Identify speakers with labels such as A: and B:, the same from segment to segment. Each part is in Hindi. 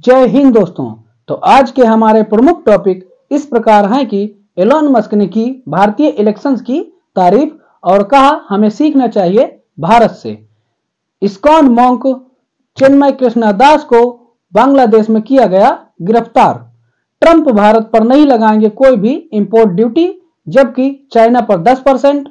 A: जय हिंद दोस्तों। तो आज के हमारे प्रमुख टॉपिक इस प्रकार हैं कि एलोन मस्क ने की भारतीय इलेक्शंस की तारीफ और कहा हमें सीखना चाहिए भारत से। इस्कॉन मॉन्क चिन्मय कृष्णा दास को बांग्लादेश में किया गया गिरफ्तार। ट्रंप भारत पर नहीं लगाएंगे कोई भी इंपोर्ट ड्यूटी, जबकि चाइना पर 10%,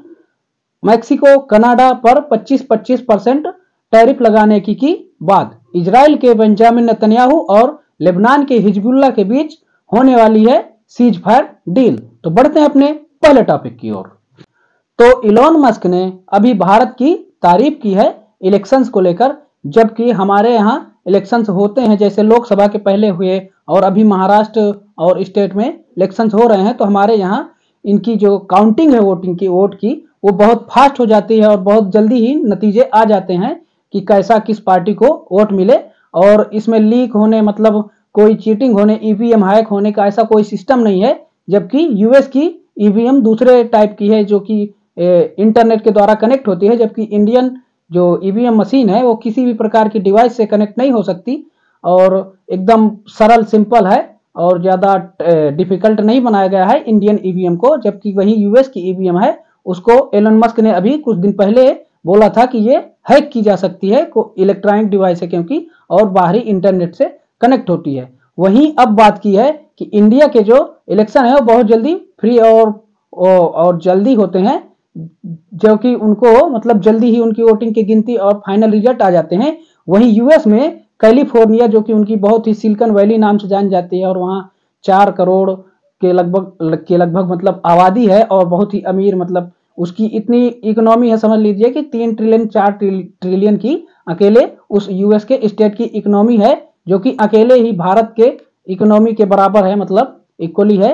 A: मैक्सिको कनाडा पर 25% टैरिफ लगाने की बात। इजराइल के बेंजामिन नेतन्याहू और लेबनान के हिजबुल्लाह के बीच होने वाली है सीज फायर डील। तो बढ़ते हैं अपने पहले टॉपिक की ओर। तो इलोन मस्क ने अभी भारत की तारीफ की है इलेक्शंस को लेकर, जबकि हमारे यहाँ इलेक्शंस होते हैं जैसे लोकसभा के पहले हुए और अभी महाराष्ट्र और स्टेट में इलेक्शंस हो रहे हैं, तो हमारे यहाँ इनकी जो काउंटिंग है वोटिंग की वोट की वो बहुत फास्ट हो जाती है और बहुत जल्दी ही नतीजे आ जाते हैं कि कैसा किस पार्टी को वोट मिले। और इसमें लीक होने मतलब कोई चीटिंग होने, ईवीएम हैक होने का ऐसा कोई सिस्टम नहीं है, जबकि यूएस की ईवीएम दूसरे टाइप की है जो कि इंटरनेट के द्वारा कनेक्ट होती है, जबकि इंडियन जो ईवीएम मशीन है वो किसी भी प्रकार की डिवाइस से कनेक्ट नहीं हो सकती और एकदम सरल सिंपल है और ज़्यादा डिफिकल्ट नहीं बनाया गया है इंडियन ईवीएम को। जबकि वही यूएस की ईवीएम है, उसको एलन मस्क ने अभी कुछ दिन पहले बोला था कि ये हैक की जा सकती है, इलेक्ट्रॉनिक डिवाइस है क्योंकि, और बाहरी इंटरनेट से कनेक्ट होती है। वहीं अब बात की है कि इंडिया के जो इलेक्शन है वो बहुत जल्दी फ्री और जल्दी होते हैं, जो कि उनको मतलब जल्दी ही उनकी वोटिंग की गिनती और फाइनल रिजल्ट आ जाते हैं। वहीं यूएस में कैलिफोर्निया, जो कि उनकी बहुत ही सिलिकॉन वैली नाम से जानी जाती है और वहाँ 4 करोड़ के लगभग मतलब आबादी है और बहुत ही अमीर, मतलब उसकी इतनी इकोनॉमी है, समझ लीजिए कि 3 ट्रिलियन 4 ट्रिलियन की अकेले उस यूएस के स्टेट की इकोनॉमी है, जो कि अकेले ही भारत के इकोनॉमी के बराबर है, मतलब इक्वली है।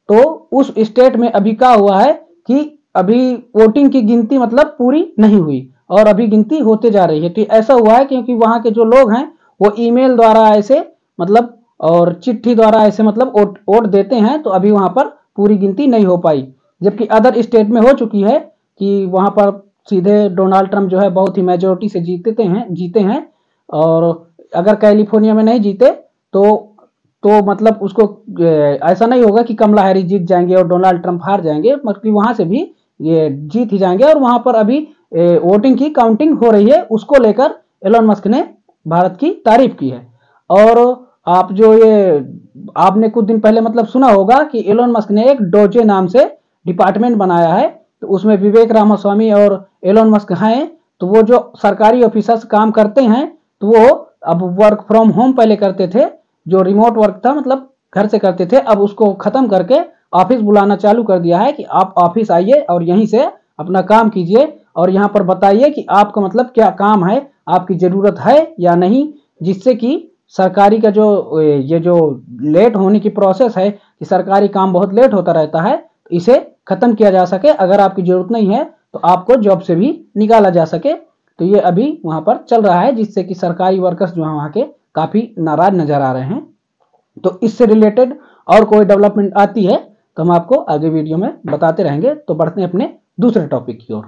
A: तो उस स्टेट में अभी क्या हुआ है कि अभी वोटिंग की गिनती मतलब पूरी नहीं हुई और अभी गिनती होते जा रही है। तो ऐसा हुआ है क्योंकि वहाँ के जो लोग हैं वो ईमेल द्वारा ऐसे मतलब और चिट्ठी द्वारा ऐसे मतलब वोट देते हैं, तो अभी वहाँ पर पूरी गिनती नहीं हो पाई। जबकि अदर स्टेट में हो चुकी है कि वहाँ पर सीधे डोनाल्ड ट्रंप जो है बहुत ही मेजोरिटी से जीते हैं और अगर कैलिफोर्निया में नहीं जीते तो मतलब उसको ऐसा नहीं होगा कि कमला हैरिस जीत जाएंगे और डोनाल्ड ट्रंप हार जाएंगे, मतलब वहाँ से भी ये जीत ही जाएंगे। और वहाँ पर अभी वोटिंग की काउंटिंग हो रही है, उसको लेकर एलोन मस्क ने भारत की तारीफ की है। और आपने कुछ दिन पहले मतलब सुना होगा कि एलोन मस्क ने एक डोजे नाम से डिपार्टमेंट बनाया है, तो उसमें विवेक रामास्वामी और एलोन मस्क हैं। तो वो जो सरकारी ऑफिसर्स काम करते हैं तो वो अब वर्क फ्रॉम होम पहले करते थे, जो रिमोट वर्क था मतलब घर से करते थे, अब उसको खत्म करके ऑफिस बुलाना चालू कर दिया है कि आप ऑफिस आइए और यहीं से अपना काम कीजिए और यहाँ पर बताइए कि आपका मतलब क्या काम है, आपकी ज़रूरत है या नहीं, जिससे कि सरकारी का ये जो लेट होने की प्रोसेस है कि सरकारी काम बहुत लेट होता रहता है, तो इसे खत्म किया जा सके। अगर आपकी जरूरत नहीं है तो आपको जॉब से भी निकाला जा सके। तो ये अभी वहाँ पर चल रहा है, जिससे कि सरकारी वर्कर्स जो हैं वहाँ के काफ़ी नाराज नजर आ रहे हैं। तो इससे रिलेटेड और कोई डेवलपमेंट आती है तो हम आपको आगे वीडियो में बताते रहेंगे। तो बढ़ते हैं अपने दूसरे टॉपिक की ओर।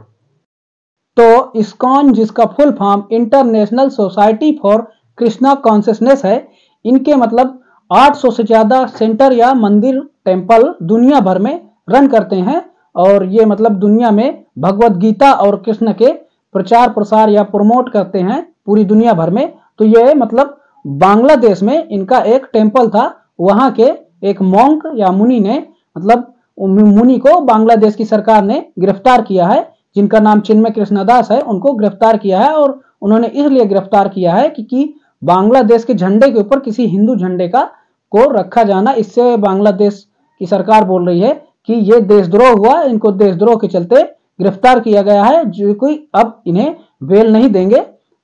A: तो इस्कॉन, जिसका full form international society for Krishna consciousness है, इनके मतलब 800 से ज़्यादा सेंटर या मंदिर टेम्पल दुनिया भर में रन करते हैं और ये मतलब दुनिया में भगवत गीता और कृष्ण के प्रचार प्रसार या प्रमोट करते हैं पूरी दुनिया भर में। तो ये मतलब बांग्लादेश में इनका एक टेम्पल था, वहाँ के एक मॉन्क या मुनि ने मतलब मुनि को बांग्लादेश की सरकार ने गिरफ्तार किया है, जिनका नाम चिन्मय कृष्णा दास है, उनको गिरफ्तार किया है। और उन्होंने इसलिए गिरफ्तार किया है कि बांग्लादेश के झंडे के ऊपर किसी हिंदू झंडे को रखा जाना, इससे बांग्लादेश की सरकार बोल रही है कि ये देशद्रोह हुआ, इनको देशद्रोह के चलते गिरफ्तार किया गया है, जो कोई अब इन्हें बेल नहीं देंगे।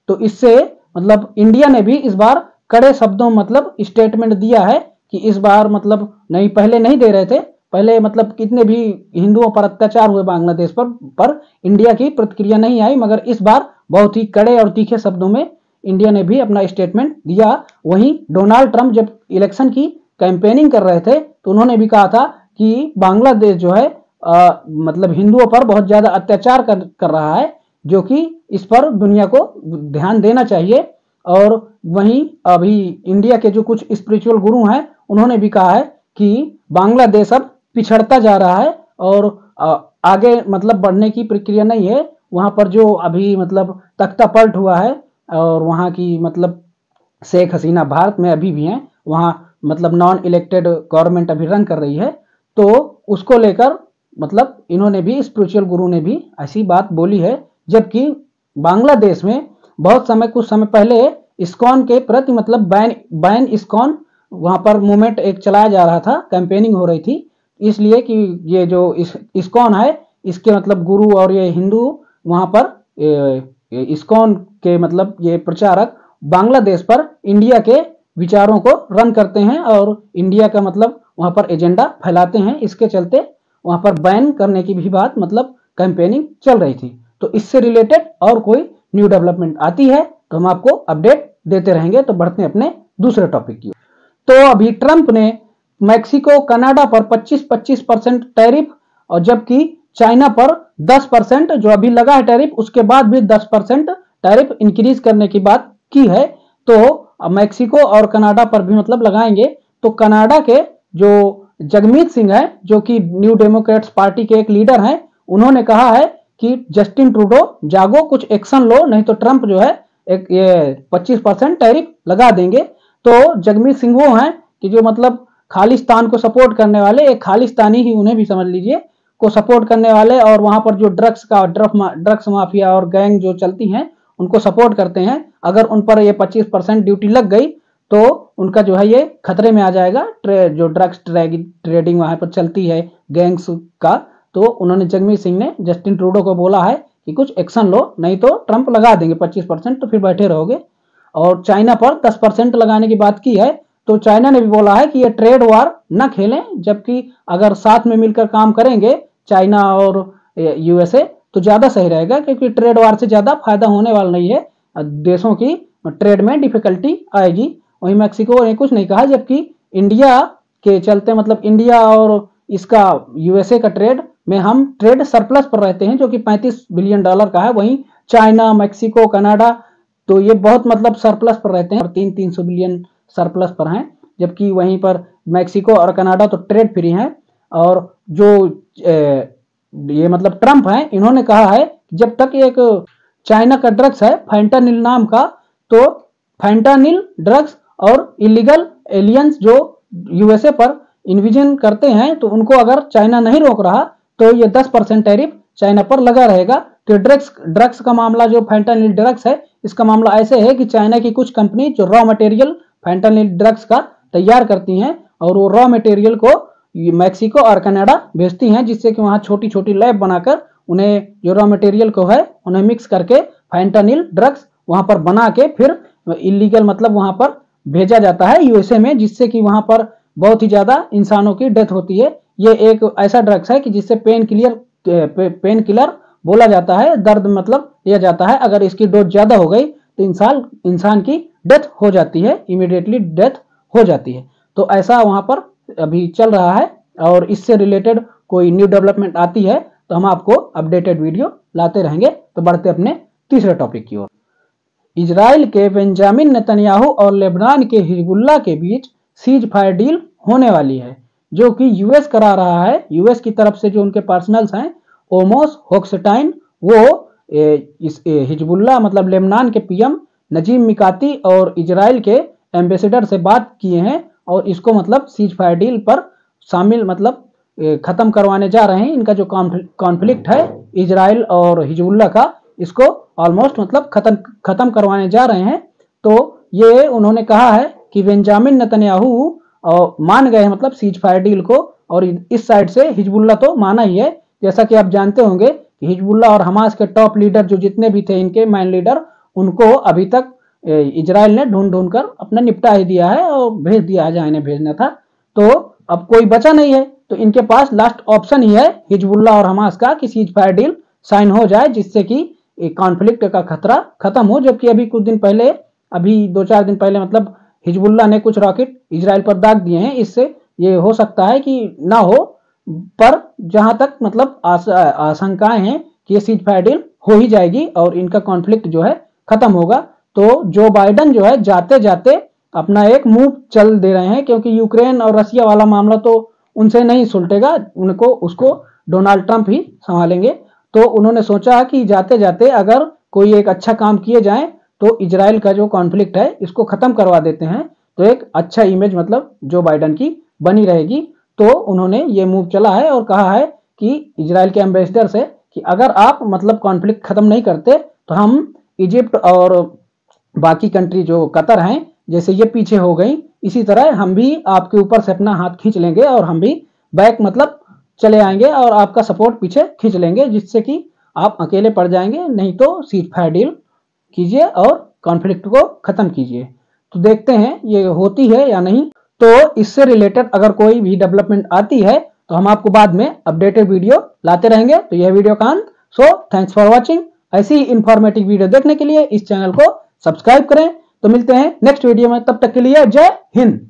A: तो इससे मतलब इंडिया ने भी इस बार कड़े शब्दों मतलब स्टेटमेंट दिया है कि इस बार मतलब नहीं, पहले नहीं दे रहे थे, पहले मतलब कितने भी हिंदुओं पर अत्याचार हुए बांग्लादेश पर इंडिया की प्रतिक्रिया नहीं आई, मगर इस बार बहुत ही कड़े और तीखे शब्दों में इंडिया ने भी अपना स्टेटमेंट दिया। वहीं डोनाल्ड ट्रंप जब इलेक्शन की कैंपेनिंग कर रहे थे तो उन्होंने भी कहा था कि बांग्लादेश जो है मतलब हिंदुओं पर बहुत ज्यादा अत्याचार कर रहा है, जो कि इस पर दुनिया को ध्यान देना चाहिए और वहीं अभी इंडिया के जो कुछ स्पिरिचुअल गुरु हैं उन्होंने भी कहा है कि बांग्लादेश अब पिछड़ता जा रहा है और आगे मतलब बढ़ने की प्रक्रिया नहीं है। वहां पर जो अभी मतलब तख्ता पलट हुआ है और वहां की मतलब शेख हसीना भारत में अभी भी हैं, वहां मतलब नॉन इलेक्टेड गवर्नमेंट अभी रन कर रही है, तो उसको लेकर मतलब इन्होंने भी स्पिरिचुअल गुरु ने भी ऐसी बात बोली है। जबकि बांग्लादेश में बहुत समय कुछ समय पहले इस्कॉन के प्रति मतलब बैन इस्कॉन वहां पर मूवमेंट एक चलाया जा रहा था, कैंपेनिंग हो रही थी, इसलिए कि ये जो इस्कॉन है इसके मतलब गुरु और ये हिंदू वहां पर इस्कॉन के मतलब ये प्रचारक बांग्लादेश पर इंडिया के विचारों को रन करते हैं और इंडिया का मतलब वहां पर एजेंडा फैलाते हैं। इसके चलते वहां पर बैन करने की भी बात मतलब कैंपेनिंग चल रही थी। तो इससे रिलेटेड और कोई न्यू डेवलपमेंट आती है तो हम आपको अपडेट देते रहेंगे। तो बढ़ते हैं अपने दूसरे टॉपिक की। तो अभी ट्रंप ने मैक्सिको कनाडा पर 25% टैरिफ और जबकि चाइना पर 10% जो अभी लगा है टैरिफ, उसके बाद भी 10% टैरिफ इंक्रीज करने की बात की है। तो मैक्सिको और कनाडा पर भी मतलब लगाएंगे। तो कनाडा के जो जगमीत सिंह है जो कि न्यू डेमोक्रेट्स पार्टी के एक लीडर हैं, उन्होंने कहा है कि जस्टिन ट्रूडो जागो, कुछ एक्शन लो, नहीं तो ट्रंप जो है एक ये 25% टैरिफ लगा देंगे। तो जगमीत सिंह वो हैं कि जो मतलब खालिस्तान को सपोर्ट करने वाले, एक खालिस्तानी ही उन्हें भी समझ लीजिए, को सपोर्ट करने वाले और वहां पर जो ड्रग्स माफिया और गैंग जो चलती हैं उनको सपोर्ट करते हैं। अगर उन पर ये 25% ड्यूटी लग गई तो उनका जो है ये खतरे में आ जाएगा, जो ड्रग्स ट्रेडिंग वहां पर चलती है गैंग्स का। तो उन्होंने जगमीत सिंह ने जस्टिन ट्रूडो को बोला है कि कुछ एक्शन लो, नहीं तो ट्रंप लगा देंगे 25%, तो फिर बैठे रहोगे। और चाइना पर 10% लगाने की बात की है। तो चाइना ने भी बोला है कि ये ट्रेड वार न खेलें, जबकि अगर साथ में मिलकर काम करेंगे चाइना और यूएसए तो ज्यादा सही रहेगा, क्योंकि ट्रेड वार से ज्यादा फायदा होने वाला नहीं है, देशों की ट्रेड में डिफिकल्टी आएगी। वहीं मैक्सिको ने कुछ नहीं कहा, जबकि इंडिया के चलते मतलब इंडिया और इसका यूएसए का ट्रेड में हम ट्रेड सरप्लस पर रहते हैं जो कि $35 बिलियन का है। वहीं चाइना, मैक्सिको, कनाडा तो ये बहुत मतलब सरप्लस पर रहते हैं और 300 बिलियन सरप्लस पर हैं। जबकि वहीं पर मैक्सिको और कनाडा तो ट्रेड फ्री हैं। और जो ये मतलब ट्रंप हैं, इन्होंने कहा है जब तक एक चाइना का ड्रग्स है फैंटानिल नाम का, तो फैंटानिल ड्रग्स और इलीगल एलियंस जो यूएसए पर इन्विजन करते हैं, तो उनको अगर चाइना नहीं रोक रहा तो ये 10% टैरिफ चाइना पर लगा रहेगा। तो ड्रग्स का मामला जो फैंटानिल ड्रग्स है, इसका मामला ऐसे है कि चाइना की कुछ कंपनी जो रॉ मटेरियल फैंटानिल ड्रग्स का तैयार करती हैं और वो रॉ मटेरियल को मैक्सिको और कनाडा भेजती हैं, जिससे कि वहां छोटी छोटी लैब बनाकर उन्हें जो रॉ मटेरियल को है उन्हें मिक्स करके फैंटानिल ड्रग्स वहां पर बना के फिर इलीगल मतलब वहां पर भेजा जाता है यूएसए में, जिससे कि वहां पर बहुत ही ज्यादा इंसानों की डेथ होती है। ये एक ऐसा ड्रग्स है कि जिससे पेन किलर बोला जाता है, दर्द मतलब लिया जाता है। अगर इसकी डोज ज्यादा हो गई तो इंसान की डेथ हो जाती है, इमीडिएटली डेथ हो जाती है। तो ऐसा वहां पर अभी चल रहा है और इससे रिलेटेड कोई न्यू डेवलपमेंट आती है तो हम आपको अपडेटेड वीडियो लाते रहेंगे। तो बढ़ते अपने तीसरे टॉपिक की ओर। इजराइल के बेंजामिन नेतन्याहू और लेबनान के हिजबुल्लाह के बीच सीज फायर डील होने वाली है, जो कि यूएस करा रहा है। यूएस की तरफ से जो उनके पर्सनल्स हैं ओमोस होक्सटाइन, वो इस हिजबुल्लाह मतलब लेबनान के पीएम नजीम मिकाती और इजराइल के एम्बेसडर से बात किए हैं और इसको मतलब सीज फायर डील पर शामिल मतलब खत्म करवाने जा रहे हैं। इनका जो कॉन्फ्लिक्ट है इजराइल और हिजबुल्लाह का, इसको ऑलमोस्ट मतलब खत्म करवाने जा रहे हैं। तो ये उन्होंने कहा है कि बेंजामिन नेतन्याहू मान गए हैं मतलब सीज फायर डील को, और इस साइड से हिजबुल्लाह तो माना ही है। जैसा कि आप जानते होंगे कि हिजबुल्लाह और हमास के टॉप लीडर जो जितने भी थे, इनके मैन लीडर, उनको अभी तक इजराइल ने ढूंढ कर अपना निपटा ही दिया है और भेज दिया है जहां इन्हें भेजना था। तो अब कोई बचा नहीं है, तो इनके पास लास्ट ऑप्शन ही है हिजबुल्लाह और हमास का कि सीज फायर डील साइन हो जाए, जिससे कि कॉन्फ्लिक्ट का खतरा खत्म हो। जबकि अभी कुछ दिन पहले, अभी 2-4 दिन पहले मतलब हिजबुल्लाह ने कुछ रॉकेट इजराइल पर दाग दिए हैं। इससे ये हो सकता है कि ना हो, पर जहां तक मतलब आशंकाएं हैं कि ये सीज फायर डील हो ही जाएगी और इनका कॉन्फ्लिक्ट जो है खत्म होगा। तो जो बाइडन जो है जाते जाते अपना एक मूव चल दे रहे हैं, क्योंकि यूक्रेन और रसिया वाला मामला तो उनसे नहीं सुलटेगा, उनको उसको डोनाल्ड ट्रंप ही संभालेंगे। तो उन्होंने सोचा कि जाते जाते अगर कोई एक अच्छा काम किए जाए तो इजराइल का जो कॉन्फ्लिक्ट है इसको खत्म करवा देते हैं, तो एक अच्छा इमेज मतलब जो बाइडन की बनी रहेगी। तो उन्होंने ये मूव चला है और कहा है कि इजराइल के एम्बेसडर से कि अगर आप मतलब कॉन्फ्लिक्ट खत्म नहीं करते तो हम इजिप्ट और बाकी कंट्री जो कतर हैं जैसे ये पीछे हो गई, इसी तरह हम भी आपके ऊपर से अपना हाथ खींच लेंगे और हम भी बैक मतलब चले आएंगे और आपका सपोर्ट पीछे खींच लेंगे, जिससे कि आप अकेले पड़ जाएंगे। नहीं तो सीज फायर डील कीजिए और कॉन्फ्लिक्ट को खत्म कीजिए। तो देखते हैं ये होती है या नहीं। तो इससे रिलेटेड अगर कोई भी डेवलपमेंट आती है तो हम आपको बाद में अपडेटेड वीडियो लाते रहेंगे। तो यह वीडियो का अंत। So thanks for watching. ऐसी ही इंफॉर्मेटिव वीडियो देखने के लिए इस चैनल को सब्सक्राइब करें। तो मिलते हैं नेक्स्ट वीडियो में, तब तक के लिए जय हिंद।